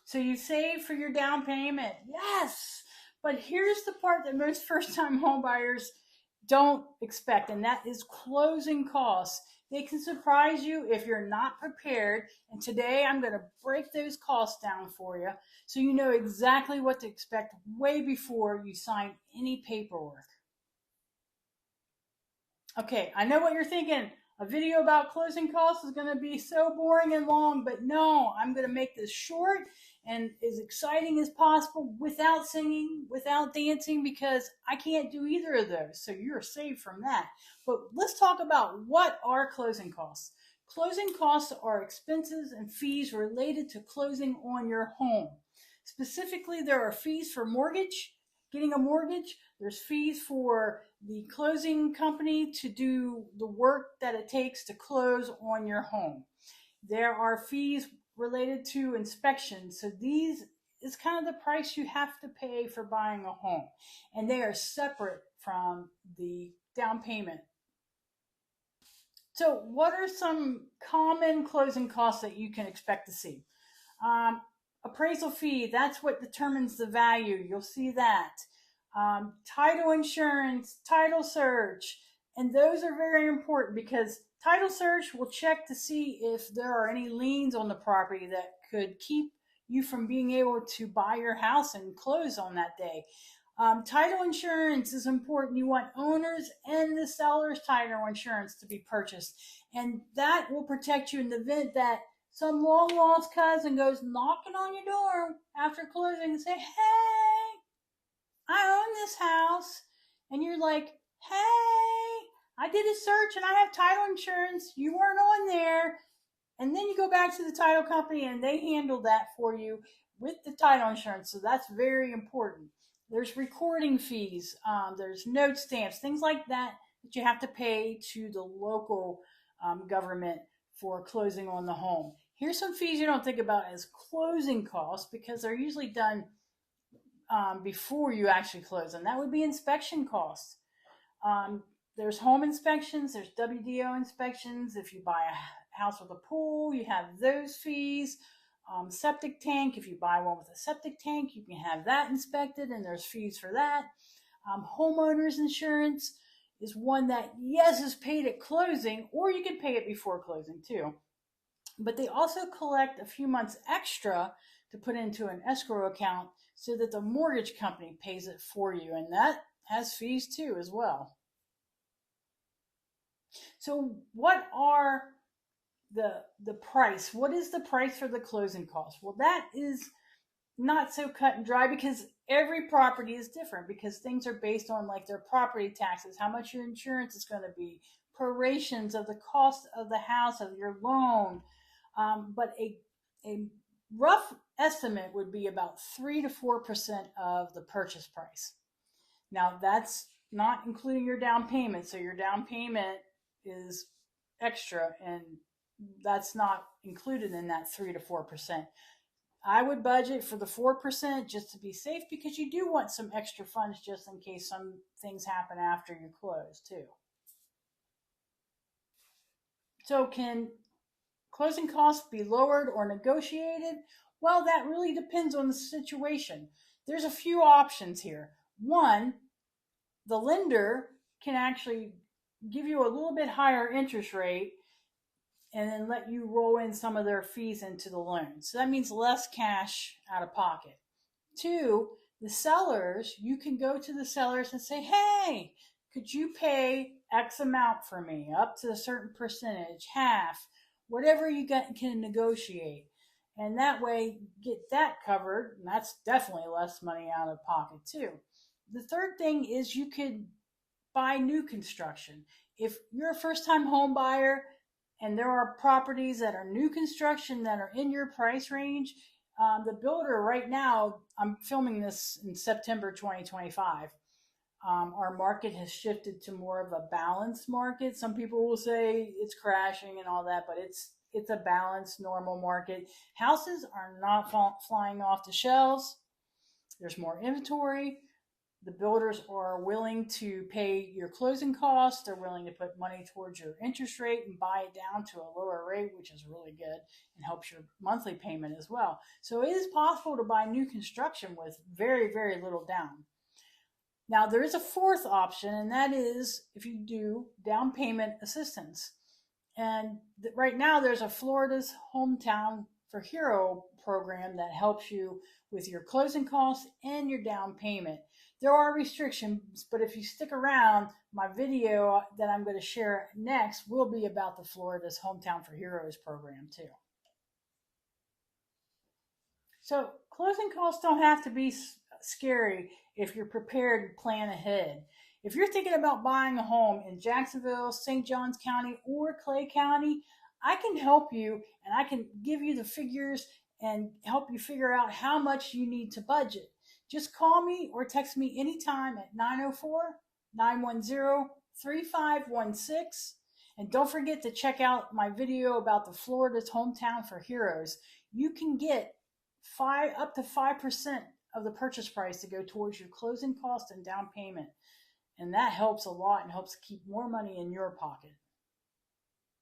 So you save for your down payment. Yes. But here's the part that most first time home buyers don't expect, and that is closing costs. They can surprise you if you're not prepared. And today I'm going to break those costs down for you so you know exactly what to expect way before you sign any paperwork. Okay, I know what you're thinking. A video about closing costs is going to be so boring and long, but no, I'm going to make this short and as exciting as possible without singing, without dancing, because I can't do either of those. So you're saved from that. But let's talk about what are closing costs. Closing costs are expenses and fees related to closing on your home. Specifically, there are fees for mortgage, getting a mortgage. There's fees for the closing company to do the work that it takes to close on your home. There are fees related to inspections. So these is kind of the price you have to pay for buying a home. And they are separate from the down payment. So what are some common closing costs that you can expect to see? Appraisal fee, that's what determines the value. You'll see that. Title insurance, title search, and those are very important because title search will check to see if there are any liens on the property that could keep you from being able to buy your house and close on that day. Title insurance is important. You want owners and the seller's title insurance to be purchased, and that will protect you in the event that some long lost cousin goes knocking on your door after closing and say, "Hey, I own this house," and you're like, "Hey, I did a search and I have title insurance. You weren't on there." And then you go back to the title company and they handle that for you with the title insurance. So that's very important. There's recording fees, there's note stamps, things like that that you have to pay to the local government for closing on the home. Here's some fees you don't think about as closing costs because they're usually done before you actually close, and that would be inspection costs. There's home inspections, there's WDO inspections. If you buy a house with a pool, you have those fees. Septic tank, if you buy one with a septic tank, you can have that inspected, and there's fees for that. Homeowners insurance is one that, yes, is paid at closing, or you can pay it before closing too. But they also collect a few months extra to put into an escrow account so that the mortgage company pays it for you, and that has fees too as well. So what are the price? What is the price for the closing costs? Well, that is not so cut and dry because every property is different because things are based on like their property taxes, how much your insurance is going to be, prorations of the cost of the house, of your loan. But a rough estimate would be about 3 to 4% of the purchase price. Now that's not including your down payment. So your down payment is extra and that's not included in that 3 to 4%. I would budget for the 4% just to be safe because you do want some extra funds just in case some things happen after you close too. So can closing costs be lowered or negotiated? Well, that really depends on the situation. There's a few options here. One, the lender can actually give you a little bit higher interest rate and then let you roll in some of their fees into the loan. So that means less cash out of pocket. Two, the sellers, you can go to the sellers and say, "Hey, could you pay X amount for me, up to a certain percentage, half, whatever you can negotiate." And that way, get that covered, and that's definitely less money out of pocket too. The third thing is you could buy new construction. If you're a first-time home buyer and there are properties that are new construction that are in your price range, the builder right now, I'm filming this in September 2025. Our market has shifted to more of a balanced market. Some people will say it's crashing and all that, but it's a balanced, normal market. Houses are not flying off the shelves. There's more inventory. The builders are willing to pay your closing costs. They're willing to put money towards your interest rate and buy it down to a lower rate, which is really good and helps your monthly payment as well. So it is possible to buy new construction with very, very little down. Now, there is a fourth option, and that is if you do down payment assistance. And right now, there's a Florida's Hometown for Hero program that helps you with your closing costs and your down payment. There are restrictions, but if you stick around, my video that I'm going to share next will be about the Florida's Hometown for Heroes program too. So closing costs don't have to be scary if you're prepared and plan ahead. If you're thinking about buying a home in Jacksonville, St. Johns County, or Clay County, I can help you and I can give you the figures and help you figure out how much you need to budget. Just call me or text me anytime at 904-910-3516. And don't forget to check out my video about the Florida's Hometown for Heroes. You can get up to 5% of the purchase price to go towards your closing cost and down payment. And that helps a lot and helps keep more money in your pocket.